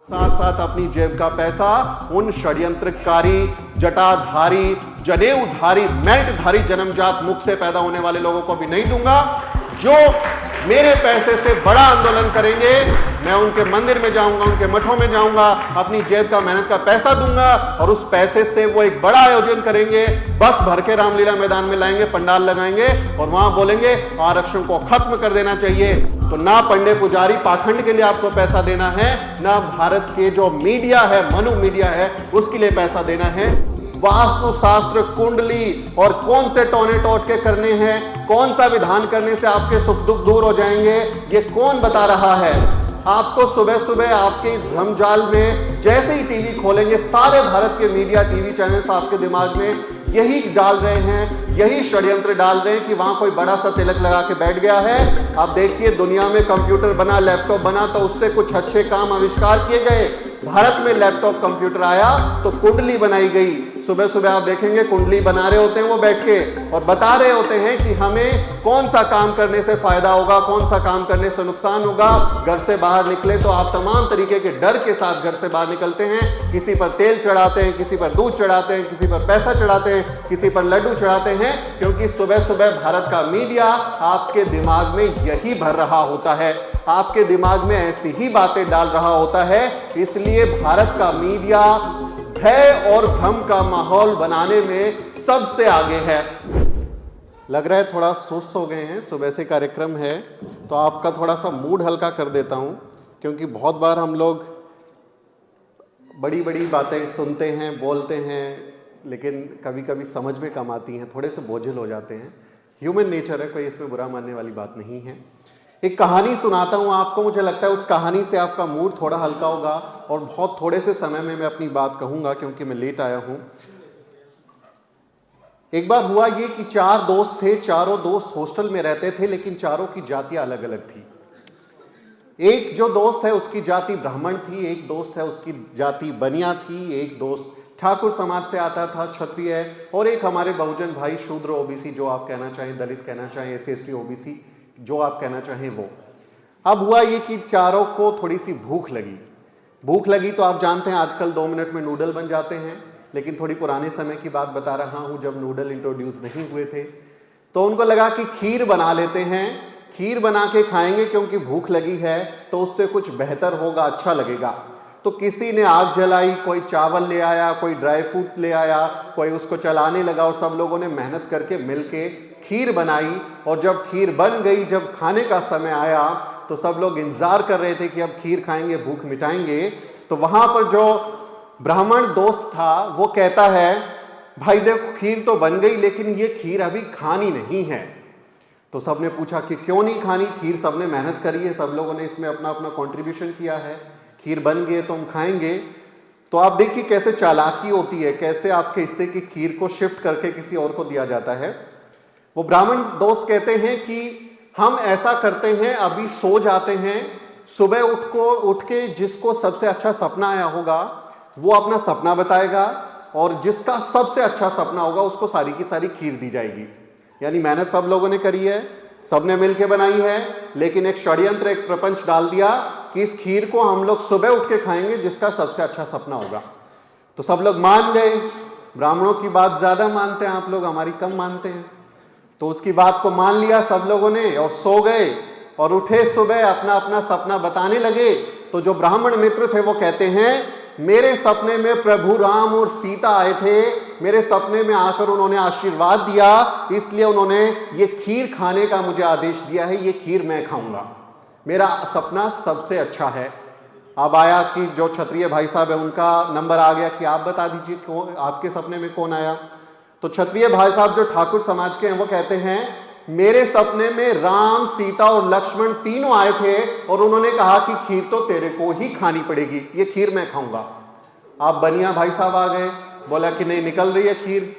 साथ साथ अपनी जेब का पैसा उन षड्यंत्रकारी, जटाधारी, जनेऊधारी, मेल्टधारी, जन्मजात मुख से पैदा होने वाले लोगों को भी नहीं दूंगा। जो मेरे पैसे से बड़ा आंदोलन करेंगे, मैं उनके मंदिर में जाऊंगा, उनके मठों में जाऊंगा, अपनी जेब का, मेहनत का पैसा दूंगा और उस पैसे से वो एक बड़ा आयोजन करेंगे, बस भर के रामलीला मैदान में लाएंगे, पंडाल लगाएंगे और वहां बोलेंगे आरक्षण को खत्म कर देना चाहिए। तो ना पंडे पुजारी पाखंड के लिए आपको पैसा देना है, ना भारत के जो मीडिया है, मनु मीडिया है, उसके लिए पैसा देना है। वास्तु शास्त्र, कुंडली और कौन से टोने टोट के करने हैं, कौन सा विधान करने से आपके सुख दुख दूर हो जाएंगे, ये कौन बता रहा है? आपको सुबह सुबह आपके इस भ्रमजाल में जैसे ही टीवी खोलेंगे, सारे भारत के मीडिया, टीवी चैनल्स आपके दिमाग में यही डाल रहे हैं, यही षड्यंत्र डाल रहे हैं कि वहां कोई बड़ा सा तिलक लगा के बैठ गया है। आप देखिए, दुनिया में कंप्यूटर बना, लैपटॉप बना तो उससे कुछ अच्छे काम आविष्कार किए गए। भारत में लैपटॉप कंप्यूटर आया तो कुंडली बनाई गई। सुबह सुबह आप देखेंगे कुंडली बना रहे होते हैं वो बैठ के और बता रहे होते हैं कि हमें कौन सा काम करने से फायदा होगा, कौन सा काम करने से नुकसान होगा। घर से बाहर निकले तो आप तमाम तरीके के डर के साथ घर से बाहर निकलते हैं। किसी पर तेल चढ़ाते हैं, किसी पर दूध चढ़ाते हैं, किसी पर पैसा चढ़ाते हैं, किसी पर लड्डू चढ़ाते हैं, क्योंकि सुबह सुबह भारत का मीडिया आपके दिमाग में यही भर रहा होता है, आपके दिमाग में ऐसी ही बातें डाल रहा होता है। इसलिए भारत का मीडिया भय और भ्रम का माहौल बनाने में सबसे आगे है। लग रहा है थोड़ा सुस्त हो गए हैं, सुबह से कार्यक्रम है तो आपका थोड़ा सा मूड हल्का कर देता हूं, क्योंकि बहुत बार हम लोग बड़ी बड़ी बातें सुनते हैं, बोलते हैं, लेकिन कभी कभी समझ में कम आती हैं, थोड़े से बोझिल हो जाते हैं। ह्यूमन नेचर है, कोई इसमें बुरा मानने वाली बात नहीं है। एक कहानी सुनाता हूं आपको, मुझे लगता है उस कहानी से आपका मूड थोड़ा हल्का होगा और बहुत थोड़े से समय में मैं अपनी बात कहूंगा, क्योंकि मैं लेट आया हूं। एक बार हुआ ये कि 4 दोस्त थे, चारों दोस्त हॉस्टल में रहते थे, लेकिन चारों की जातियां अलग अलग थी। एक जो दोस्त है उसकी जाति ब्राह्मण थी, एक दोस्त है उसकी जाति बनिया थी, एक दोस्त ठाकुर समाज से आता था, क्षत्रिय है, और एक हमारे बहुजन भाई शूद्र ओबीसी, जो आप कहना चाहें, दलित कहना चाहें, SC/ST ओबीसी, जो आप कहना चाहें वो। अब हुआ ये कि चारों को थोड़ी सी भूख लगी तो आप जानते हैं आजकल 2 मिनट में नूडल बन जाते हैं, लेकिन थोड़ी पुराने समय की बात बता रहा हूं जब नूडल इंट्रोड्यूस नहीं हुए थे। तो उनको लगा कि खीर बना लेते हैं, खीर बना के खाएंगे, क्योंकि भूख लगी है तो उससे कुछ बेहतर होगा, अच्छा लगेगा। तो किसी ने आग जलाई, कोई चावल ले आया, कोई ड्राई फ्रूट ले आया, कोई उसको चलाने लगा और सब लोगों ने मेहनत करके मिलके खीर बनाई। और जब खीर बन गई, जब खाने का समय आया तो सब लोग इंतजार कर रहे थे कि अब खीर खाएंगे, भूख मिटाएंगे। तो वहां पर जो ब्राह्मण दोस्त था वो कहता है, भाई देखो खीर तो बन गई, लेकिन ये खीर अभी खानी नहीं है। तो सबने पूछा कि क्यों नहीं खानी? खीर सबने मेहनत करी है, सब लोगों ने इसमें अपना अपना कंट्रीब्यूशन किया है, खीर बन गई तो हम खाएंगे। तो आप देखिए कैसे चालाकी होती है, कैसे आपके हिस्से की खीर को शिफ्ट करके किसी और को दिया जाता है। वो ब्राह्मण दोस्त कहते हैं कि हम ऐसा करते हैं, अभी सो जाते हैं, सुबह उठ के जिसको सबसे अच्छा सपना आया होगा वो अपना सपना बताएगा, और जिसका सबसे अच्छा सपना होगा उसको सारी की सारी खीर दी जाएगी। यानी मेहनत सब लोगों ने करी है, सबने मिलके बनाई है, लेकिन एक षड्यंत्र, एक प्रपंच डाल दिया कि इस खीर को हम लोग सुबह उठ के खाएंगे जिसका सबसे अच्छा सपना होगा। तो सब लोग मान गए। ब्राह्मणों की बात ज्यादा मानते हैं आप लोग, हमारी कम मानते हैं। तो उसकी बात को मान लिया सब लोगों ने और सो गए, और उठे सुबह अपना अपना सपना बताने लगे। तो जो ब्राह्मण मित्र थे वो कहते हैं, मेरे सपने में प्रभु राम और सीता आए थे, मेरे सपने में आकर उन्होंने आशीर्वाद दिया, इसलिए उन्होंने ये खीर खाने का मुझे आदेश दिया है, ये खीर मैं खाऊंगा, मेरा सपना सबसे अच्छा है। अब आया कि जो क्षत्रिय भाई साहब है उनका नंबर आ गया कि आप बता दीजिए कौन आपके सपने में कौन आया। तो क्षत्रिय भाई साहब जो ठाकुर समाज के हैं वो कहते हैं, मेरे सपने में राम, सीता और लक्ष्मण तीनों आए थे और उन्होंने कहा कि खीर तो तेरे को ही खानी पड़ेगी, ये खीर मैं खाऊंगा। आप बनिया भाई साहब आ गए, बोला कि नहीं निकल रही है खीर।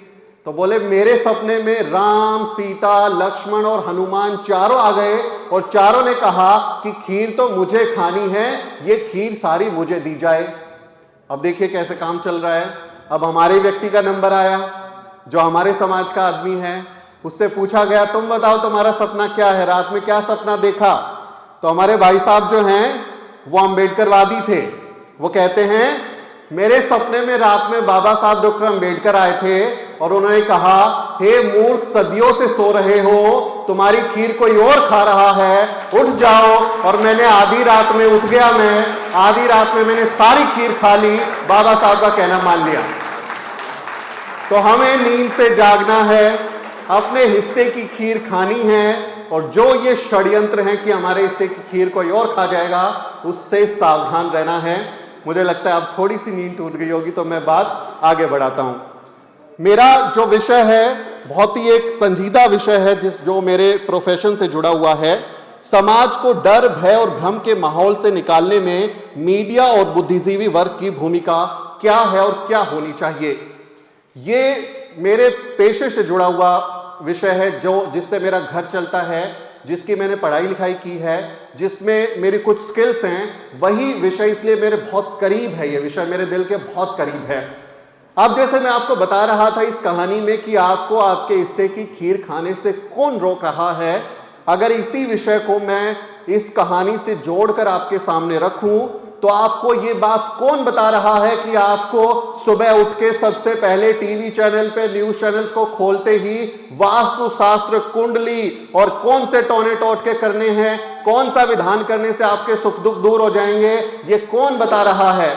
तो बोले मेरे सपने में राम, सीता, लक्ष्मण और हनुमान चारों आ गए और चारों ने कहा कि खीर तो मुझे खानी है, ये खीर सारी मुझे दी जाए। अब देखिए कैसे काम चल रहा है। अब हमारे व्यक्ति का नंबर आया, जो हमारे समाज का आदमी है, उससे पूछा गया तुम बताओ तुम्हारा सपना क्या है, रात में क्या सपना देखा। तो हमारे भाई साहब जो हैं वो अम्बेडकरवादी थे, वो कहते हैं, मेरे सपने में रात में बाबा साहब डॉक्टर अंबेडकर आए थे और उन्होंने कहा, हे मूर्ख, सदियों से सो रहे हो, तुम्हारी खीर कोई और खा रहा है, उठ जाओ। और मैंने आधी रात में उठ गया, मैं आधी रात में मैंने सारी खीर खा ली, बाबा साहब का कहना मान लिया। तो हमें नींद से जागना है, अपने हिस्से की खीर खानी है, और जो ये षड्यंत्र है कि हमारे हिस्से की खीर कोई और खा जाएगा, उससे सावधान रहना है। मुझे लगता है अब थोड़ी सी नींद टूट गई होगी, तो मैं बात आगे बढ़ाता हूं। मेरा जो विषय है बहुत ही एक संजीदा विषय है, जो मेरे प्रोफेशन से जुड़ा हुआ है। समाज को डर, भय और भ्रम के माहौल से निकालने में मीडिया और बुद्धिजीवी वर्ग की भूमिका क्या है और क्या होनी चाहिए। ये मेरे पेशे से जुड़ा हुआ विषय है, जिससे मेरा घर चलता है, जिसकी मैंने पढ़ाई लिखाई की है, जिसमें मेरी कुछ स्किल्स हैं। वही विषय इसलिए मेरे बहुत करीब है, ये विषय मेरे दिल के बहुत करीब है। अब जैसे मैं आपको बता रहा था इस कहानी में कि आपको आपके हिस्से की खीर खाने से कौन रोक रहा है, अगर इसी विषय को मैं इस कहानी से जोड़कर आपके सामने रखूं, तो आपको ये बात कौन बता रहा है कि आपको सुबह उठ के सबसे पहले टीवी चैनल पे, न्यूज चैनल्स को खोलते ही वास्तु शास्त्र, कुंडली और कौन से टोने टोटके करने हैं, कौन सा विधान करने से आपके सुख दुख दूर हो जाएंगे, ये कौन बता रहा है।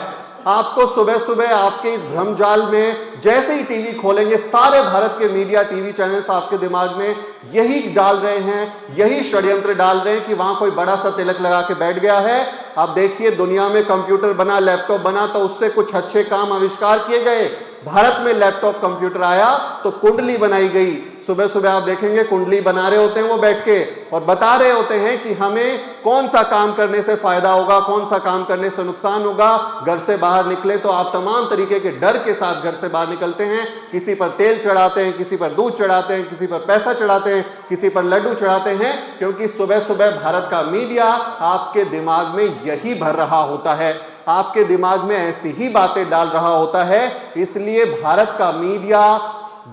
आपको सुबह सुबह आपके इस भ्रमजाल में जैसे ही टीवी खोलेंगे, सारे भारत के मीडिया, टीवी चैनल्स आपके दिमाग में यही डाल रहे हैं, यही षड्यंत्र डाल रहे हैं कि वहां कोई बड़ा सा तिलक लगा के बैठ गया है। आप देखिए, दुनिया में कंप्यूटर बना, लैपटॉप बना, तो उससे कुछ अच्छे काम आविष्कार किए गए। भारत में लैपटॉप कंप्यूटर आया तो कुंडली बनाई गई। सुबह सुबह आप देखेंगे कुंडली बना रहे होते हैं वो बैठ के, और बता रहे होते हैं कि हमें कौन सा काम करने से फायदा होगा, कौन सा काम करने से नुकसान होगा। घर से बाहर निकले तो आप तमाम तरीके के डर के साथ घर से बाहर निकलते हैं। किसी पर तेल चढ़ाते हैं, किसी पर दूध चढ़ाते हैं, किसी पर पैसा चढ़ाते हैं, किसी पर लड्डू चढ़ाते हैं, क्योंकि सुबह सुबह भारत का मीडिया आपके दिमाग में यही भर रहा होता है, आपके दिमाग में ऐसी ही बातें डाल रहा होता है। इसलिए भारत का मीडिया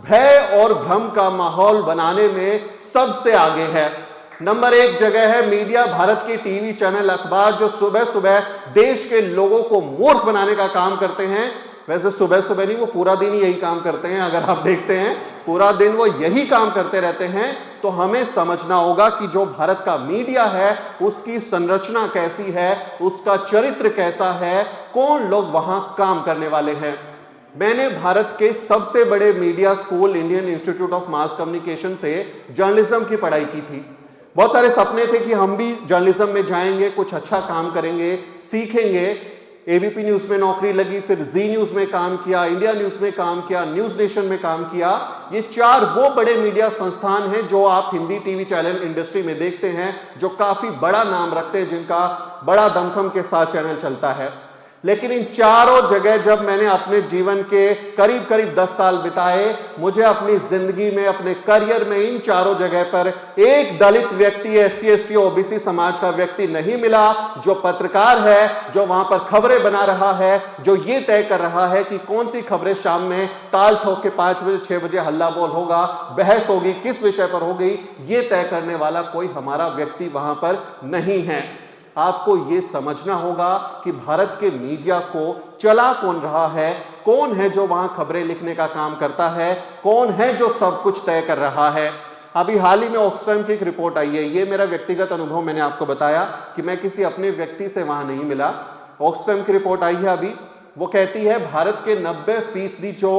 भय और भ्रम का माहौल बनाने में सबसे आगे है। नंबर 1 जगह है मीडिया, भारत की टीवी चैनल, अखबार, जो सुबह सुबह देश के लोगों को मूर्ख बनाने का काम करते हैं। वैसे सुबह सुबह नहीं, वो पूरा दिन ही यही काम करते हैं। अगर आप देखते हैं पूरा दिन वो यही काम करते रहते हैं। तो हमें समझना होगा कि जो भारत का मीडिया है उसकी संरचना कैसी है, उसका चरित्र कैसा है, कौन लोग वहां काम करने वाले हैं। मैंने भारत के सबसे बड़े media school Indian institute of mass communication से जर्नलिज्म की पढ़ाई की थी। बहुत सारे सपने थे कि हम भी जर्नलिज्म में जाएंगे, कुछ अच्छा काम करेंगे, सीखेंगे। एबीपी न्यूज में नौकरी लगी, फिर जी न्यूज में काम किया, इंडिया न्यूज में काम किया, न्यूज नेशन में काम किया। ये 4 वो बड़े मीडिया संस्थान हैं जो आप हिंदी टीवी चैनल इंडस्ट्री में देखते हैं, जो काफी बड़ा नाम रखते हैं, जिनका बड़ा दमखम के साथ चैनल चलता है। लेकिन इन चारों जगह जब मैंने अपने जीवन के करीब करीब 10 साल बिताए, मुझे अपनी जिंदगी में, अपने करियर में इन चारों जगह पर एक दलित व्यक्ति, SC ST OBC समाज का व्यक्ति नहीं मिला जो पत्रकार है, जो वहां पर खबरें बना रहा है, जो ये तय कर रहा है कि कौन सी खबरें शाम में ताल ठोक के 5 बजे 6 बजे हल्ला बोल होगा, बहस होगी, किस विषय पर होगी, ये तय करने वाला कोई हमारा व्यक्ति वहां पर नहीं है। आपको ये समझना होगा कि भारत के मीडिया को चला कौन रहा है, कौन है जो वहां खबरें लिखने का काम करता है, कौन है जो सब कुछ तय कर रहा है। अभी हाल ही में ऑक्सफैम की एक रिपोर्ट आई है, ये मेरा व्यक्तिगत अनुभव, मैंने आपको बताया कि मैं किसी अपने व्यक्ति से वहां नहीं मिला। ऑक्सफैम की रिपोर्ट आई है अभी, वो कहती है भारत के 90% जो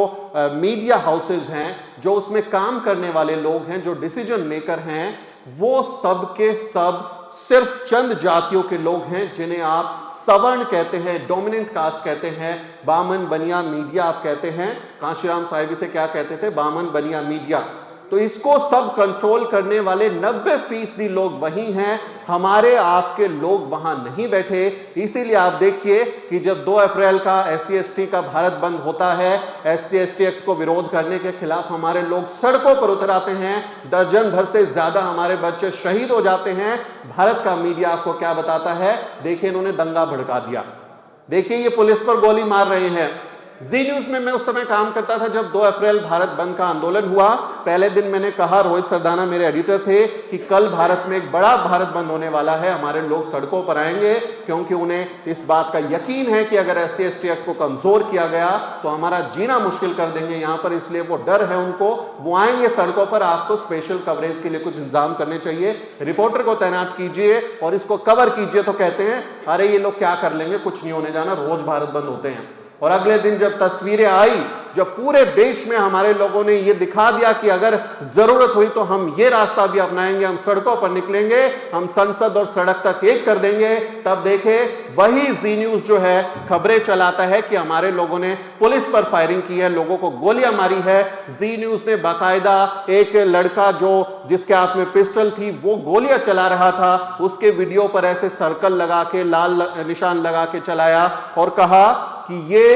मीडिया हाउसेज हैं, जो उसमें काम करने वाले लोग हैं, जो डिसीजन मेकर हैं, वो सब के सब सिर्फ चंद जातियों के लोग हैं जिन्हें आप सवर्ण कहते हैं, डोमिनेंट कास्ट कहते हैं, बामन बनिया मीडिया आप कहते हैं। कांशीराम साहिब इसे क्या कहते थे? बामन बनिया मीडिया। तो इसको सब कंट्रोल करने वाले 90% लोग वही हैं, हमारे आपके लोग वहां नहीं बैठे। इसीलिए आप देखिए कि जब 2 अप्रैल का SC ST का भारत बंद होता है, SC ST एक्ट को विरोध करने के खिलाफ हमारे लोग सड़कों पर उतर आते हैं, दर्जन भर से ज्यादा हमारे बच्चे शहीद हो जाते हैं। भारत का मीडिया आपको क्या बताता है? देखिए, इन्होंने दंगा भड़का दिया, देखिए ये पुलिस पर गोली मार रहे हैं, जी न्यूज में मैं उस समय काम करता था जब 2 अप्रैल भारत बंद का आंदोलन हुआ। पहले दिन मैंने कहा, रोहित सरदाना मेरे एडिटर थे, कि कल भारत में एक बड़ा भारत बंद होने वाला है, हमारे लोग सड़कों पर आएंगे, क्योंकि उन्हें इस बात का यकीन है कि अगर SC/ST एक्ट को कमजोर किया गया तो हमारा जीना मुश्किल कर देंगे यहां पर, इसलिए वो डर है उनको, वो आएंगे सड़कों पर। आपको स्पेशल कवरेज के लिए कुछ इंतजाम करने चाहिए, रिपोर्टर को तैनात कीजिए और इसको कवर कीजिए। तो कहते हैं अरे ये लोग क्या कर लेंगे, कुछ नहीं होने जाना, रोज भारत बंद होते हैं। और अगले दिन जब तस्वीरें आई, जब पूरे देश में हमारे लोगों ने ये दिखा दिया कि अगर जरूरत हुई तो हम ये रास्ता भी अपनाएंगे, हम सड़कों पर निकलेंगे, हम संसद और सड़क तक एक कर देंगे, तब देखे वही जी न्यूज जो है खबरें चलाता है कि हमारे लोगों ने पुलिस पर फायरिंग की है, लोगों को गोलियां मारी है। जी न्यूज ने बाकायदा एक लड़का जो जिसके हाथ में पिस्टल थी वो गोलियां चला रहा था, उसके वीडियो पर ऐसे सर्कल लगा के लाल निशान लगा के चलाया और कहा कि ये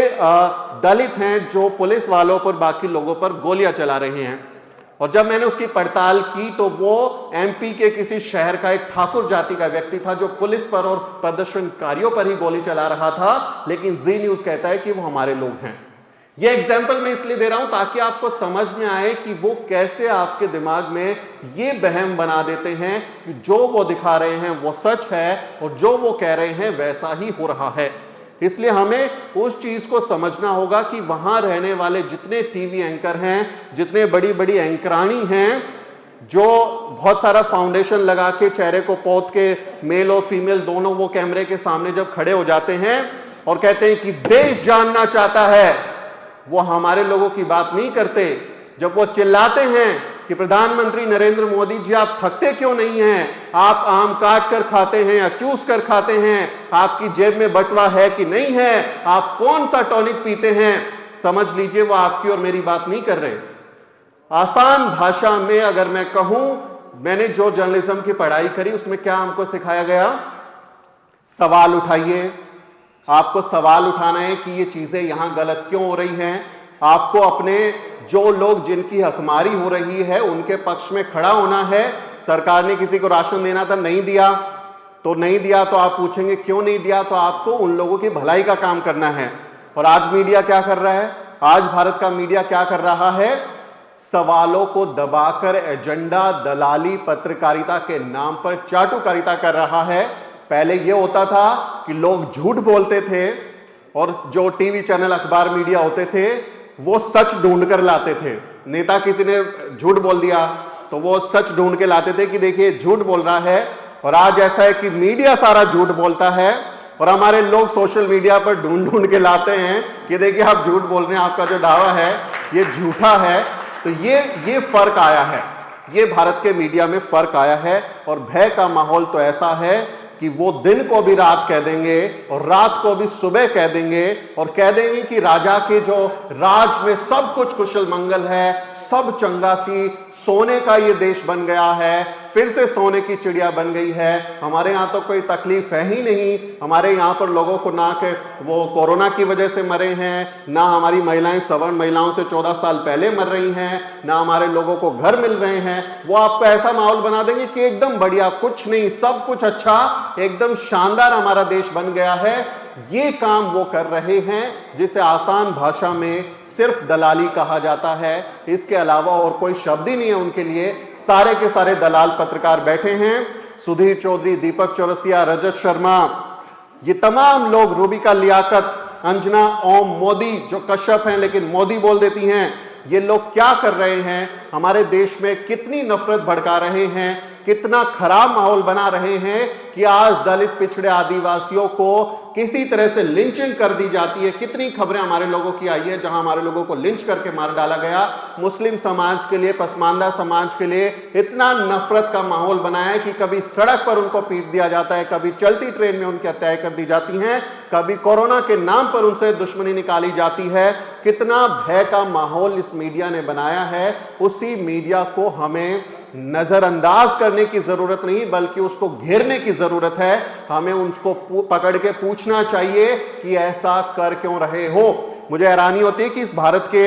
दलित हैं जो पुलिस वालों पर बाकी लोगों पर गोलियां चला रहे हैं। और जब मैंने उसकी पड़ताल की तो वो MP के किसी शहर का एक ठाकुर जाति का व्यक्ति था जो पुलिस पर और प्रदर्शनकारियों पर ही गोली चला रहा था, लेकिन जी न्यूज कहता है कि वो हमारे लोग हैं। ये एग्जाम्पल मैं इसलिए दे रहा हूं ताकि आपको समझ में आए कि वो कैसे आपके दिमाग में ये बहम बना देते हैं कि जो वो दिखा रहे हैं वो सच है और जो वो कह रहे हैं वैसा ही हो रहा है। इसलिए हमें उस चीज को समझना होगा कि वहां रहने वाले जितने टीवी एंकर हैं, जितने बड़ी बड़ी एंकरानी हैं, जो बहुत सारा फाउंडेशन लगा के चेहरे को पोत के मेल और फीमेल दोनों वो कैमरे के सामने जब खड़े हो जाते हैं और कहते हैं कि देश जानना चाहता है, वो हमारे लोगों की बात नहीं करते। जब वो चिल्लाते हैं कि प्रधानमंत्री नरेंद्र मोदी जी आप थकते क्यों नहीं हैं, आप आम काट कर खाते हैं या चूस कर खाते हैं, आपकी जेब में बटवा है कि नहीं है, आप कौन सा टॉनिक पीते हैं, समझ लीजिए वो आपकी और मेरी बात नहीं कर रहे। आसान भाषा में अगर मैं कहूं, मैंने जो जर्नलिज्म की पढ़ाई करी उसमें क्या हमको सिखाया गया, सवाल उठाइए। आपको सवाल उठाना है कि ये चीजें यहां गलत क्यों हो रही हैं। आपको अपने जो लोग जिनकी हकमारी हो रही है उनके पक्ष में खड़ा होना है। सरकार ने किसी को राशन देना था, नहीं दिया तो नहीं दिया, तो आप पूछेंगे क्यों नहीं दिया, तो आपको उन लोगों की भलाई का काम करना है। और आज मीडिया क्या कर रहा है, आज भारत का मीडिया क्या कर रहा है, सवालों को दबाकर एजेंडा दलाली पत्रकारिता के नाम पर चाटुकारिता कर रहा है। पहले यह होता था कि लोग झूठ बोलते थे और जो टीवी चैनल अखबार मीडिया होते थे वो सच ढूंढ कर लाते थे। नेता किसी ने झूठ बोल दिया तो वो सच ढूंढ के लाते थे कि देखिए झूठ बोल रहा है। और आज ऐसा है कि मीडिया सारा झूठ बोलता है और हमारे लोग सोशल मीडिया पर ढूंढ ढूंढ के लाते हैं कि देखिए आप झूठ बोल रहे हैं, आपका जो दावा है ये झूठा है। तो ये फर्क आया है, ये भारत के मीडिया में फर्क आया है। और भय का माहौल तो ऐसा है कि वो दिन को भी रात कह देंगे और रात को भी सुबह कह देंगे और कह देंगे कि राजा के जो राज में सब कुछ कुशल मंगल है, सब चंगा सी, सोने का ये देश बन गया है, फिर से सोने की चिड़िया बन गई है, हमारे यहाँ तो कोई तकलीफ है ही नहीं। हमारे यहाँ पर लोगों को ना के वो कोरोना की वजह से मरे हैं, ना हमारी महिलाएं सवर्ण महिलाओं से 14 साल पहले मर रही हैं, ना हमारे लोगों को घर मिल रहे हैं। वो आपको ऐसा माहौल बना देंगे कि एकदम बढ़िया, कुछ नहीं, सब कुछ अच्छा, एकदम शानदार हमारा देश बन गया है। ये काम वो कर रहे हैं जिसे आसान भाषा में सिर्फ दलाली कहा जाता है। इसके अलावा और कोई शब्द ही नहीं है उनके लिए। सारे के सारे दलाल पत्रकार बैठे हैं, सुधीर चौधरी, दीपक चौरसिया, रजत शर्मा, ये तमाम लोग, रूबिका लियाकत, अंजना ओम, मोदी जो कश्यप हैं लेकिन मोदी बोल देती हैं, ये लोग क्या कर रहे हैं, हमारे देश में कितनी नफरत भड़का रहे हैं, कितना खराब माहौल बना रहे हैं कि आज दलित, पिछड़े, आदिवासियों को किसी तरह से लिंचिंग कर दी जाती है। कितनी खबरें हमारे लोगों की आई है जहां हमारे लोगों को लिंच करके मार डाला गया। मुस्लिम समाज के लिए, पसमानदा समाज के लिए इतना नफरत का माहौल बनाया है कि कभी सड़क पर उनको पीट दिया जाता है, कभी चलती ट्रेन में उनकी हत्याएं कर दी जाती हैं, कभी कोरोना के नाम पर उनसे दुश्मनी निकाली जाती है। कितना भय का माहौल इस मीडिया ने बनाया है। उसी मीडिया को हमें नजरअंदाज करने की जरूरत नहीं बल्कि उसको घेरने की जरूरत है। हमें उनको पकड़ के पूछना चाहिए कि ऐसा कर क्यों रहे हो। मुझे हैरानी होती है कि इस भारत के,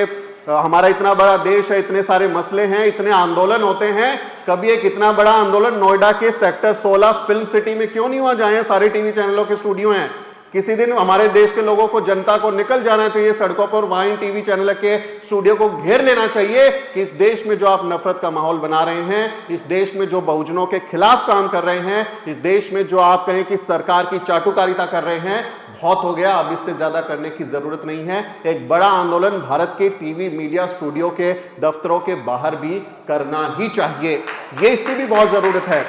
हमारा इतना बड़ा देश है, इतने सारे मसले हैं, इतने आंदोलन होते हैं, कभी एक इतना बड़ा आंदोलन नोएडा के सेक्टर 16 फिल्म सिटी में क्यों नहीं हुआ, जहां सारे टीवी चैनलों के स्टूडियो हैं। किसी दिन हमारे देश के लोगों को, जनता को निकल जाना चाहिए सड़कों पर, वहीं टीवी चैनल के स्टूडियो को घेर लेना चाहिए कि इस देश में जो आप नफरत का माहौल बना रहे हैं, इस देश में जो बहुजनों के खिलाफ काम कर रहे हैं, इस देश में जो आप कहें कि सरकार की चाटुकारिता कर रहे हैं, बहुत हो गया, अब इससे ज्यादा करने की जरूरत नहीं है। एक बड़ा आंदोलन भारत के टीवी मीडिया स्टूडियो के दफ्तरों के बाहर भी करना ही चाहिए, ये इसकी भी बहुत जरूरत है,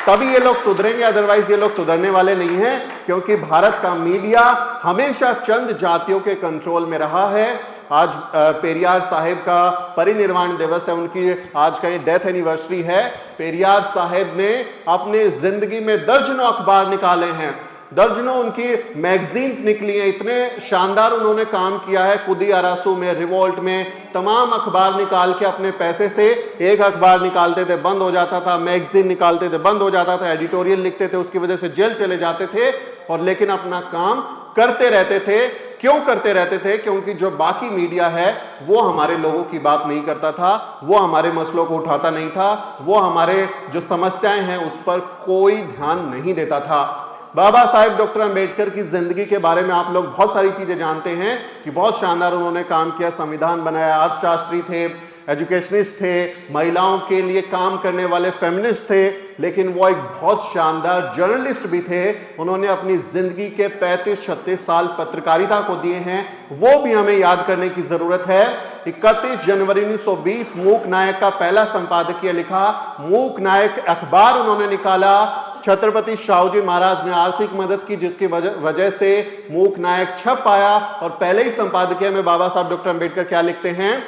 तभी ये लोग सुधरेंगे, अदरवाइज ये लोग सुधरने वाले नहीं हैं, क्योंकि भारत का मीडिया हमेशा चंद जातियों के कंट्रोल में रहा है। आज पेरियार साहेब का परिनिर्वाण दिवस है, उनकी आज कहीं डेथ एनिवर्सरी है। पेरियार साहेब ने अपने जिंदगी में दर्जनों अखबार निकाले हैं, दर्जनों उनकी मैगजीन्स निकली हैं, इतने शानदार उन्होंने काम किया है। कुदी अरासू में, रिवोल्ट में, तमाम अखबार निकाल के अपने पैसे से, एक अखबार निकालते थे बंद हो जाता था, मैगजीन निकालते थे बंद हो जाता था, एडिटोरियल लिखते थे उसकी वजह से जेल चले जाते थे, और लेकिन अपना काम करते रहते थे। क्यों करते रहते थे? क्योंकि जो बाकी मीडिया है वो हमारे लोगों की बात नहीं करता था, वो हमारे मसलों को उठाता नहीं था, वो हमारे जो समस्याएं हैं उस पर कोई ध्यान नहीं देता था। बाबा साहेब डॉक्टर अंबेडकर की जिंदगी के बारे में आप लोग बहुत सारी चीजें जानते हैं कि बहुत शानदार उन्होंने काम किया, संविधान बनाया, अर्थशास्त्री थे, एजुकेशनिस्ट थे, महिलाओं के लिए काम करने वाले फेमिनिस्ट थे, लेकिन वो एक बहुत शानदार जर्नलिस्ट भी थे। उन्होंने अपनी जिंदगी के 35-36 साल पत्रकारिता को दिए हैं, वो भी हमें याद करने की जरूरत है। 31 जनवरी 1920 मूक नायक का पहला संपादकीय लिखा, मूक नायक अखबार उन्होंने निकाला। छत्रपति शाहूजी महाराज ने आर्थिक मदद की, जिसकी वजह से मूक नायक छप पाया, और पहले ही संपादकीय में बाबा साहब डॉक्टर अंबेडकर क्या लिखते हैं?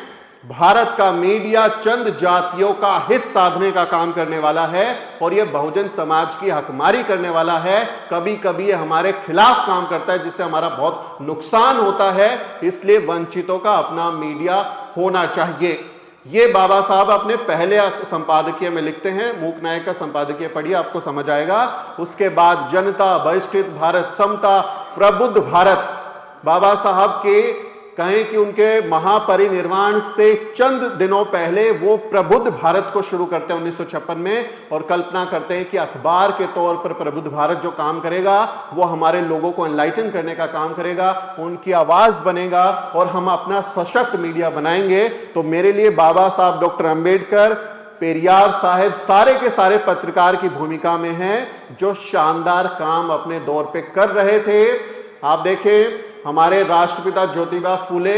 भारत का मीडिया चंद जातियों का हित साधने का काम करने वाला है, और यह बहुजन समाज की हकमारी करने वाला है। कभी कभी ये हमारे खिलाफ काम करता है, जिससे हमारा बहुत नुकसान होता है, इसलिए वंचितों का अपना मीडिया होना चाहिए। ये बाबा साहब अपने पहले संपादकीय में लिखते हैं। मूक नायक का संपादकीय पढ़िए, आपको समझ आएगा। उसके बाद जनता, बहिष्कृत भारत, समता, प्रबुद्ध भारत। बाबा साहब के कहें कि उनके महापरिनिर्वाण से चंद दिनों पहले वो प्रबुद्ध भारत को शुरू करते हैं 1956 में, और कल्पना करते हैं कि अखबार के तौर पर प्रबुद्ध भारत जो काम करेगा वो हमारे लोगों को एनलाइटन करने का काम करेगा, उनकी आवाज बनेगा, और हम अपना सशक्त मीडिया बनाएंगे। तो मेरे लिए बाबा साहब डॉक्टर अंबेडकर, पेरियार साहब सारे के सारे पत्रकार की भूमिका में हैं, जो शानदार काम अपने दौर पे कर रहे थे। आप देखें, हमारे राष्ट्रपिता ज्योतिबा फूले,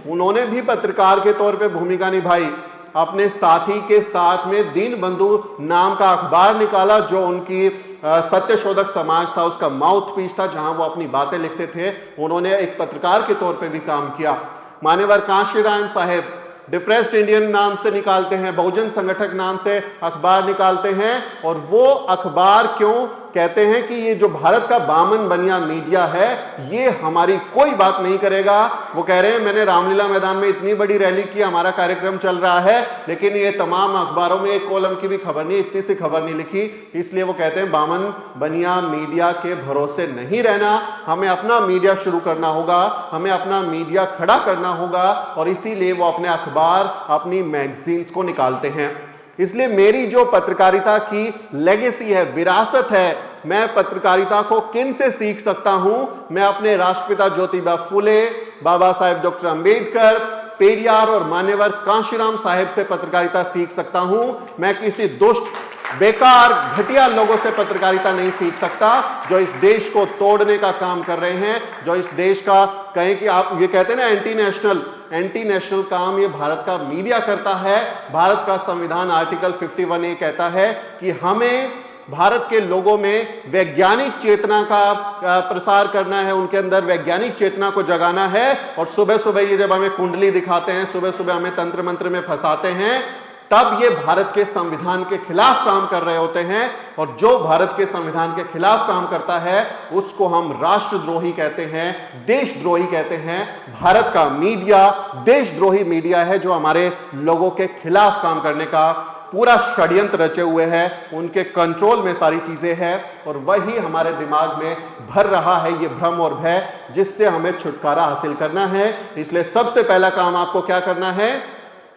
उन्होंने भी पत्रकार के तौर पे भूमिका निभाई। अपने साथी के साथ में दीनबंधु नाम का अखबार निकाला, जो उनकी सत्यशोधक समाज था उसका माउथ पीस था, जहां वो अपनी बातें लिखते थे। उन्होंने एक पत्रकार के तौर पे भी काम किया। मान्यवर कांशीराम साहेब डिप्रेस्ड इंडियन नाम से निकालते हैं, बहुजन संगठक नाम से अखबार निकालते हैं, और वो अखबार क्यों कहते हैं कि ये जो भारत का बामन बनिया मीडिया है ये हमारी कोई बात नहीं करेगा। वो कह रहे हैं मैंने रामलीला मैदान में इतनी बड़ी रैली की, हमारा कार्यक्रम चल रहा है, लेकिन ये तमाम अखबारों में एक कॉलम की भी खबर नहीं, इतनी सी खबर नहीं लिखी। इसलिए वो कहते हैं बामन बनिया मीडिया के भरोसे नहीं रहना, हमें अपना मीडिया शुरू करना होगा, हमें अपना मीडिया खड़ा करना होगा, और इसीलिए वो अपने अखबार, अपनी मैगजीन्स को निकालते हैं। इसलिए मेरी जो पत्रकारिता की लेगेसी है, विरासत है, मैं पत्रकारिता को किन से सीख सकता हूं? मैं अपने राष्ट्रपिता ज्योतिबा फूले, बाबा साहेब डॉक्टर अंबेडकर, पेरियार और मान्यवर कांशीराम साहेब से पत्रकारिता सीख सकता हूं। मैं किसी दुष्ट, बेकार, घटिया लोगों से पत्रकारिता नहीं सीख सकता, जो इस देश को तोड़ने का काम कर रहे हैं, जो इस देश का कहें कि आप ये कहते हैं ना एंटी नेशनल काम ये भारत का मीडिया करता है। भारत का संविधान आर्टिकल 51A कहता है कि हमें भारत के लोगों में वैज्ञानिक चेतना का प्रसार करना है, उनके अंदर वैज्ञानिक चेतना को जगाना है। और सुबह सुबह ये जब हमें कुंडली दिखाते हैं, सुबह सुबह हमें तंत्र मंत्र में फंसाते हैं, तब ये भारत के संविधान के खिलाफ काम कर रहे होते हैं। और जो भारत के संविधान के खिलाफ काम करता है उसको हम राष्ट्रद्रोही कहते हैं, देशद्रोही कहते हैं। भारत का मीडिया देशद्रोही मीडिया है, जो हमारे लोगों के खिलाफ काम करने का पूरा षड्यंत्र रचे हुए हैं, उनके कंट्रोल में सारी चीजें हैं, और वही हमारे दिमाग में भर रहा है ये भ्रम और भय, जिससे हमें छुटकारा हासिल करना है। इसलिए सबसे पहला काम आपको क्या करना है?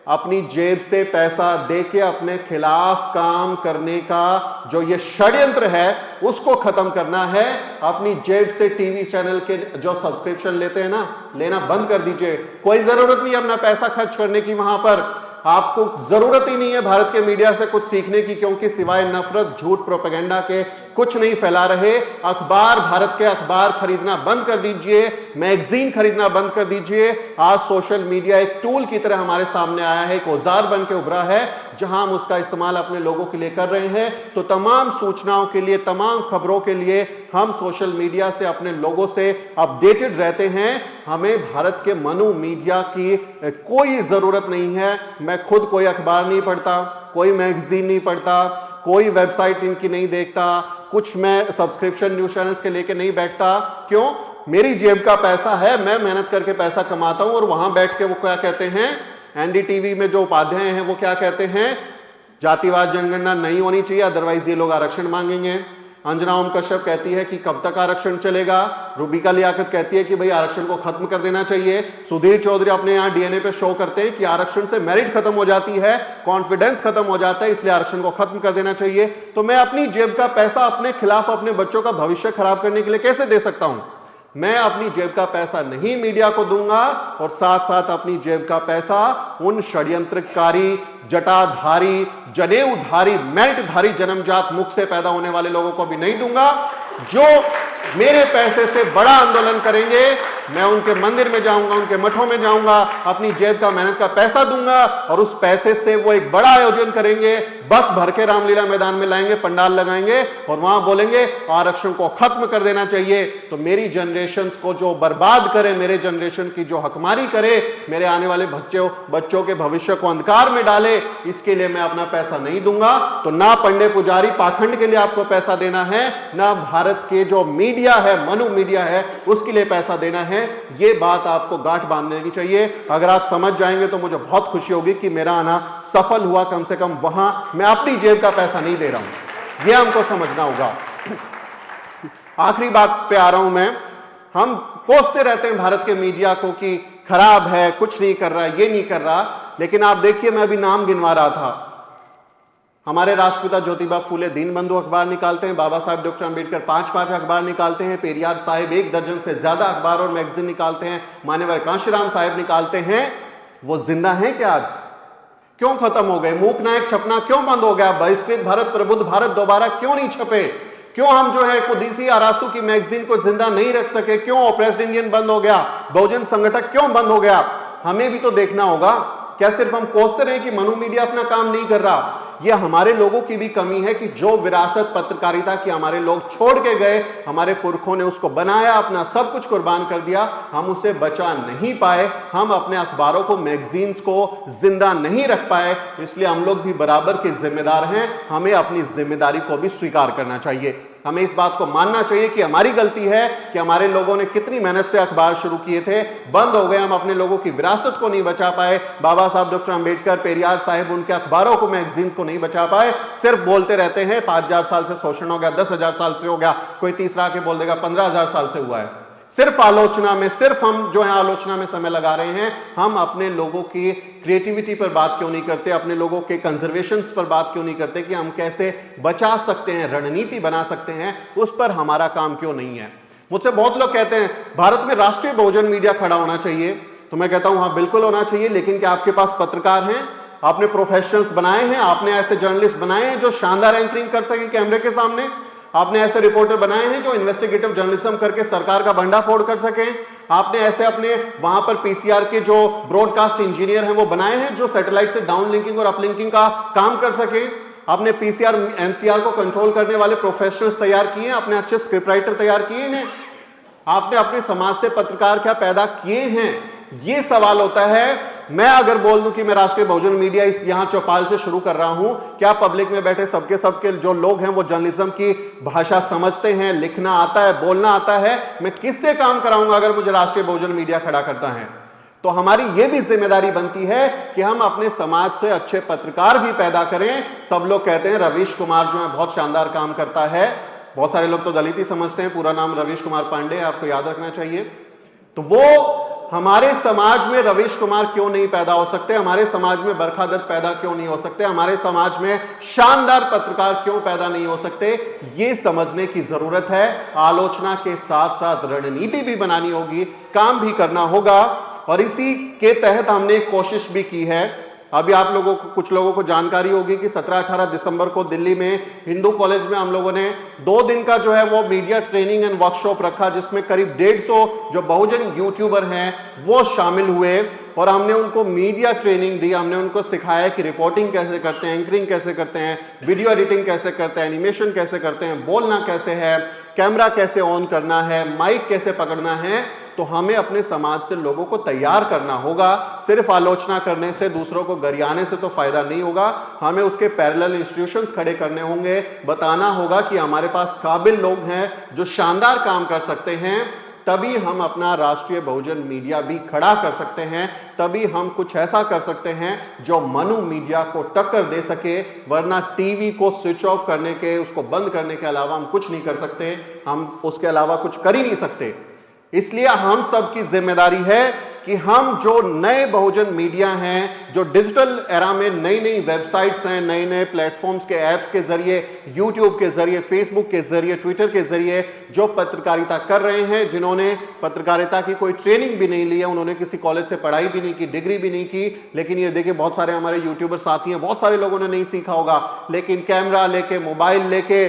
अपनी जेब से पैसा देके अपने खिलाफ काम करने का जो ये षड्यंत्र है उसको खत्म करना है। अपनी जेब से टीवी चैनल के जो सब्सक्रिप्शन लेते हैं ना, लेना बंद कर दीजिए। कोई जरूरत नहीं है अपना पैसा खर्च करने की वहां पर। आपको जरूरत ही नहीं है भारत के मीडिया से कुछ सीखने की, क्योंकि सिवाय नफरत, झूठ, प्रोपेगेंडा के कुछ नहीं फैला रहे। अखबार, भारत के अखबार खरीदना बंद कर दीजिए, मैगजीन खरीदना बंद कर दीजिए। आज सोशल मीडिया एक टूल की तरह हमारे सामने आया है, एक औजार बन के उभरा है, जहां हम उसका इस्तेमाल अपने लोगों के लिए कर रहे हैं। तो तमाम सूचनाओं के लिए, तमाम खबरों के लिए हम सोशल मीडिया से अपने लोगों से अपडेटेड रहते हैं। हमें भारत के मनु मीडिया की कोई जरूरत नहीं है। मैं खुद कोई अखबार नहीं पढ़ता, कोई मैगजीन नहीं पढ़ता, कोई वेबसाइट इनकी नहीं देखता, कुछ मैं सब्सक्रिप्शन न्यूज चैनल्स के लेके नहीं बैठता। क्यों? मेरी जेब का पैसा है, मैं मेहनत करके पैसा कमाता हूं। और वहां बैठ के वो क्या कहते हैं, एनडीटीवी में जो उपाध्याय हैं वो क्या कहते हैं, जातिवाद जनगणना नहीं होनी चाहिए, अदरवाइज ये लोग आरक्षण मांगेंगे। अंजना ओम कश्यप कहती है कि कब तक आरक्षण चलेगा। रूबिका लियाकत कहती है कि भाई आरक्षण को खत्म कर देना चाहिए। सुधीर चौधरी अपने यहां डीएनए पे शो करते हैं कि आरक्षण से मेरिट खत्म हो जाती है, कॉन्फिडेंस खत्म हो जाता है, इसलिए आरक्षण को खत्म कर देना चाहिए। तो मैं अपनी जेब का पैसा अपने खिलाफ, अपने बच्चों का भविष्य खराब करने के लिए कैसे दे सकता हूं? मैं अपनी जेब का पैसा नहीं मीडिया को दूंगा, और साथ साथ अपनी जेब का पैसा उन षड्यंत्रकारी, जटाधारी, जनेऊधारी, मेल्टधारी, जन्मजात मुख से पैदा होने वाले लोगों को भी नहीं दूंगा, जो मेरे पैसे से बड़ा आंदोलन करेंगे। मैं उनके मंदिर में जाऊंगा, उनके मठों में जाऊंगा, अपनी जेब का, मेहनत का पैसा दूंगा, और उस पैसे से वो एक बड़ा आयोजन करेंगे, बस भर के रामलीला मैदान में लाएंगे, पंडाल लगाएंगे और वहां बोलेंगे आरक्षण को खत्म कर देना चाहिए। तो मेरी जनरेशन को जो बर्बाद करे, मेरे जनरेशन की जो हकमारी करे, मेरे आने वाले बच्चों के भविष्य को अंधकार में डाले, इसके लिए मैं अपना पैसा नहीं दूंगा। तो ना पंडे पुजारी पाखंड के लिए आपको पैसा देना है, ना भारत के जो मीडिया है, मनु मीडिया है, उसके लिए पैसा देना है। ये बात आपको गांठ बांध लेनी चाहिए। अगर आप समझ जाएंगे तो मुझे बहुत खुशी होगी कि मेरा आना सफल हुआ। कम से कम वहां मैं अपनी जेब का पैसा नहीं दे रहा हूं, यह हमको समझना होगा। आखिरी बात पे आ रहा हूं मैं। हम कोसते रहते हैं भारत के मीडिया को कि खराब है, कुछ नहीं कर रहा, ये नहीं कर रहा, लेकिन आप देखिए, मैं अभी नाम गिनवा रहा था। हमारे राष्ट्रपिता ज्योतिबा फूले दीनबंधु अखबार निकालते हैं, बाबा साहब डॉक्टर अंबेडकर 5-5 अखबार निकालते हैं, पेरियार साहिब 1 दर्जन से ज्यादा अखबार और मैगजीन निकालते हैं, मान्यवर कांशीराम साहिब निकालते हैं। वो जिंदा हैं क्या आज? क्यों खत्म हो गए? मूक नायक छपना क्यों बंद हो गया? बहिष्कृत भारत, प्रबुद्ध भारत दोबारा क्यों नहीं छपे? क्यों हम जो है कुदीसी आरासू की मैगजीन को जिंदा नहीं रख सके? क्यों ऑपरेस्ट इंडियन बंद हो गया? बहुजन संगठक क्यों बंद हो गया? हमें भी तो देखना होगा। क्या सिर्फ हम कोसते रहे कि मनु मीडिया अपना काम नहीं कर रहा? यह हमारे लोगों की भी कमी है कि जो विरासत पत्रकारिता की हमारे लोग छोड़ के गए, हमारे पुरखों ने उसको बनाया, अपना सब कुछ कुर्बान कर दिया, हम उसे बचा नहीं पाए। हम अपने अखबारों को, मैगजीन्स को जिंदा नहीं रख पाए, इसलिए हम लोग भी बराबर के जिम्मेदार हैं। हमें अपनी जिम्मेदारी को भी स्वीकार करना चाहिए। हमें इस बात को मानना चाहिए कि हमारी गलती है कि हमारे लोगों ने कितनी मेहनत से अखबार शुरू किए थे, बंद हो गए, हम अपने लोगों की विरासत को नहीं बचा पाए। बाबा साहब डॉक्टर अंबेडकर, पेरियार साहिब, उनके अखबारों को, मैगजीन को नहीं बचा पाए। सिर्फ बोलते रहते हैं 5000 साल से शोषण हो गया, 10,000 साल से हो गया, कोई तीसरा के बोल देगा 15,000 साल से हुआ है। सिर्फ आलोचना में, सिर्फ हम जो है आलोचना में समय लगा रहे हैं। हम अपने लोगों की क्रिएटिविटी पर बात क्यों नहीं करते? अपने लोगों के कंजर्वेशन पर बात क्यों नहीं करते कि हम कैसे बचा सकते हैं, रणनीति बना सकते हैं? उस पर हमारा काम क्यों नहीं है? मुझसे बहुत लोग कहते हैं भारत में राष्ट्रीय बहुजन मीडिया खड़ा होना चाहिए, तो मैं कहता हूं हाँ बिल्कुल होना चाहिए, लेकिन क्या आपके पास पत्रकार हैं? आपने प्रोफेशनल्स बनाए हैं? आपने ऐसे जर्नलिस्ट बनाए हैं जो शानदार एंकरिंग कर सके कैमरे के सामने? आपने ऐसे रिपोर्टर बनाए हैं जो इन्वेस्टिगेटिव जर्नलिज्म करके सरकार का भंडाफोड़ कर सके? आपने ऐसे अपने वहां पर पीसीआर के जो ब्रॉडकास्ट इंजीनियर हैं वो बनाए हैं जो सैटेलाइट से डाउनलिंकिंग और अपलिंकिंग का काम कर सके? आपने पीसीआर, एमसीआर को कंट्रोल करने वाले प्रोफेशनल्स तैयार किए हैं? आपने अच्छे स्क्रिप्ट राइटर तैयार किए हैं? आपने अपने समाज से पत्रकार क्या पैदा किए हैं? ये सवाल होता है। मैं अगर बोल दूं कि मैं राष्ट्रीय बहुजन मीडिया इस यहां चौपाल से शुरू कर रहा हूं, क्या पब्लिक में बैठे सबके जो लोग हैं वो जर्नलिज्म की भाषा समझते हैं, लिखना आता है, बोलना आता है? मैं किससे काम कराऊंगा अगर मुझे राष्ट्रीय बहुजन मीडिया खड़ा करता है? तो हमारी ये भी जिम्मेदारी बनती है कि हम अपने समाज से अच्छे पत्रकार भी पैदा करें। सब लोग कहते हैं रवीश कुमार जो है बहुत शानदार काम करता है, बहुत सारे लोग तो दलित ही समझते हैं, पूरा नाम रवीश कुमार पांडे, आपको याद रखना चाहिए। तो वो हमारे समाज में रवीश कुमार क्यों नहीं पैदा हो सकते, हमारे समाज में बरखा दत्त पैदा क्यों नहीं हो सकते, हमारे समाज में शानदार पत्रकार क्यों पैदा नहीं हो सकते, ये समझने की जरूरत है। आलोचना के साथ साथ रणनीति भी बनानी होगी, काम भी करना होगा। और इसी के तहत हमने एक कोशिश भी की है। अभी आप लोगों को, कुछ लोगों को जानकारी होगी कि 17-18 दिसंबर को दिल्ली में हिंदू कॉलेज में हम लोगों ने 2 दिन का जो है वो मीडिया ट्रेनिंग एंड वर्कशॉप रखा, जिसमें करीब 150 जो बहुजन यूट्यूबर हैं वो शामिल हुए और हमने उनको मीडिया ट्रेनिंग दी। हमने उनको सिखाया कि रिपोर्टिंग कैसे करते हैं, एंकरिंग कैसे करते हैं, वीडियो एडिटिंग कैसे करते हैं, एनिमेशन कैसे करते हैं, बोलना कैसे है, कैमरा कैसे ऑन करना है, माइक कैसे पकड़ना है। तो हमें अपने समाज से लोगों को तैयार करना होगा। सिर्फ आलोचना करने से, दूसरों को गरियाने से तो फायदा नहीं होगा। हमें उसके पैरेलल इंस्टीट्यूशंस खड़े करने होंगे, बताना होगा कि हमारे पास काबिल लोग हैं जो शानदार काम कर सकते हैं। तभी हम अपना राष्ट्रीय बहुजन मीडिया भी खड़ा कर सकते हैं, तभी हम कुछ ऐसा कर सकते हैं जो मनु मीडिया को टक्कर दे सके। वरना टीवी को स्विच ऑफ करने के, उसको बंद करने के अलावा हम कुछ नहीं कर सकते, हम उसके अलावा कुछ कर ही नहीं सकते। इसलिए हम सब की जिम्मेदारी है कि हम जो नए बहुजन मीडिया हैं, जो डिजिटल एरा में नई नई वेबसाइट्स हैं, नए नए प्लेटफॉर्म्स के ऐप्स के जरिए, यूट्यूब के जरिए, फेसबुक के जरिए, ट्विटर के जरिए जो पत्रकारिता कर रहे हैं, जिन्होंने पत्रकारिता की कोई ट्रेनिंग भी नहीं ली है, उन्होंने किसी कॉलेज से पढ़ाई भी नहीं की, डिग्री भी नहीं की, लेकिन ये देखिए बहुत सारे हमारे यूट्यूबर साथी हैं, बहुत सारे लोगों ने नहीं सीखा होगा, लेकिन कैमरा लेके, मोबाइल लेके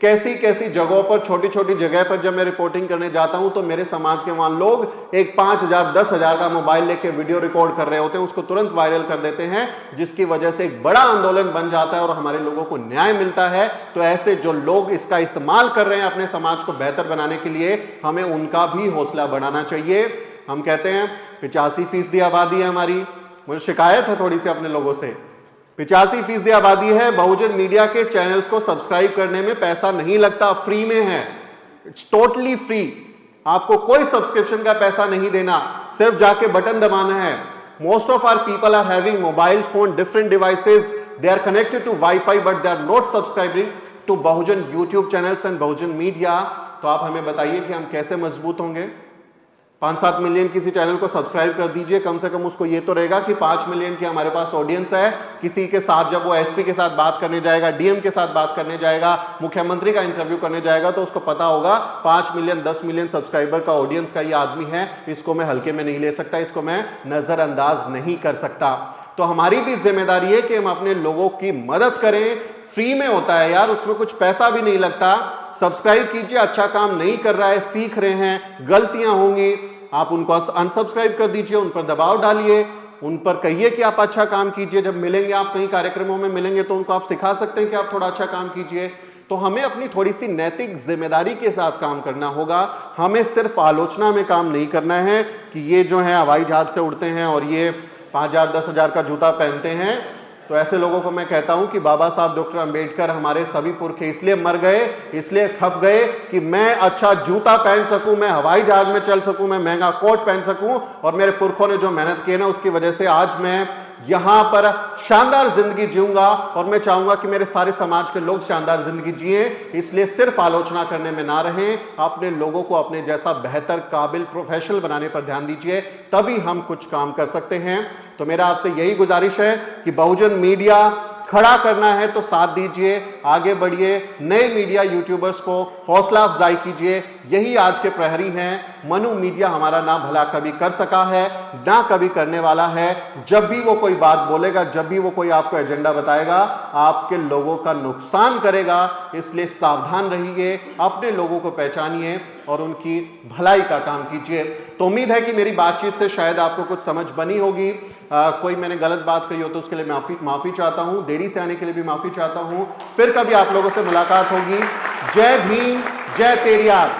कैसी कैसी जगहों पर, छोटी छोटी जगह पर जब मैं रिपोर्टिंग करने जाता हूं तो मेरे समाज के वहां लोग एक 5,000 10,000 का मोबाइल लेके वीडियो रिकॉर्ड कर रहे होते हैं, उसको तुरंत वायरल कर देते हैं, जिसकी वजह से एक बड़ा आंदोलन बन जाता है और हमारे लोगों को न्याय मिलता है। तो ऐसे जो लोग इसका इस्तेमाल कर रहे हैं अपने समाज को बेहतर बनाने के लिए, हमें उनका भी हौसला बढ़ाना चाहिए। हम कहते हैं 85% आबादी है हमारी, मुझे शिकायत है थोड़ी सी अपने लोगों से, 85% आबादी है। बहुजन मीडिया के चैनल्स को सब्सक्राइब करने में पैसा नहीं लगता, फ्री में है, इट्स टोटली फ्री। आपको कोई सब्सक्रिप्शन का पैसा नहीं देना, सिर्फ जाके बटन दबाना है। Most of our people are having mobile phone, different devices, they are connected to WiFi but they are not subscribing to Bahujan YouTube channels and Bahujan media. तो आप हमें बताइए कि हम कैसे मजबूत होंगे। 5-7 मिलियन किसी चैनल को सब्सक्राइब कर दीजिए, कम से कम उसको ये तो रहेगा कि 5 मिलियन की हमारे पास ऑडियंस है। किसी के साथ जब वो एसपी के साथ बात करने जाएगा, डीएम के साथ बात करने जाएगा, मुख्यमंत्री का इंटरव्यू करने जाएगा, तो उसको पता होगा 5 मिलियन 10 मिलियन सब्सक्राइबर का ऑडियंस का ये आदमी है, इसको मैं हल्के में नहीं ले सकता, इसको मैं नजरअंदाज नहीं कर सकता। तो हमारी भी जिम्मेदारी है कि हम अपने लोगों की मदद करें। फ्री में होता है यार, उसमें कुछ पैसा भी नहीं लगता। सब्सक्राइब कीजिए, अच्छा काम नहीं कर रहा है, सीख रहे हैं, गलतियां होंगी, आप उनको अनसब्सक्राइब कर दीजिए, उन पर दबाव डालिए, उन पर कहिए कि आप अच्छा काम कीजिए। जब मिलेंगे, आप कहीं कार्यक्रमों में मिलेंगे तो उनको आप सिखा सकते हैं कि आप थोड़ा अच्छा काम कीजिए। तो हमें अपनी थोड़ी सी नैतिक जिम्मेदारी के साथ काम करना होगा। हमें सिर्फ आलोचना में काम नहीं करना है कि ये जो है हवाई जहाज से उड़ते हैं और ये 5,000 10,000 का जूता पहनते हैं। तो ऐसे लोगों को मैं कहता हूं कि बाबा साहब डॉक्टर अंबेडकर, हमारे सभी पुरखे इसलिए मर गए, इसलिए खप गए कि मैं अच्छा जूता पहन सकूं, मैं हवाई जहाज में चल सकूं, मैं महंगा कोट पहन सकूं। और मेरे पुरखों ने जो मेहनत की ना, उसकी वजह से आज मैं यहां पर शानदार जिंदगी जीऊंगा और मैं चाहूंगा कि मेरे सारे समाज के लोग शानदार जिंदगी जिए। इसलिए सिर्फ आलोचना करने में ना रहें, अपने लोगों को अपने जैसा बेहतर, काबिल, प्रोफेशनल बनाने पर ध्यान दीजिए, तभी हम कुछ काम कर सकते हैं। तो मेरा आपसे यही गुजारिश है कि बहुजन मीडिया खड़ा करना है तो साथ दीजिए, आगे बढ़िए, नए मीडिया यूट्यूबर्स को हौसला अफजाई कीजिए। यही आज के प्रहरी हैं। मनु मीडिया हमारा ना भला कभी कर सका है, ना कभी करने वाला है। जब भी वो कोई बात बोलेगा, जब भी वो कोई आपको एजेंडा बताएगा, आपके लोगों का नुकसान करेगा। इसलिए सावधान रहिए, अपने लोगों को पहचानिए और उनकी भलाई का काम कीजिए। तो उम्मीद है कि मेरी बातचीत से शायद आपको कुछ समझ बनी होगी। कोई मैंने गलत बात कही हो तो उसके लिए माफी चाहता हूं, देरी से आने के लिए भी माफी चाहता हूं। फिर कभी आप लोगों से मुलाकात होगी। जय भीम, जय पेरियार।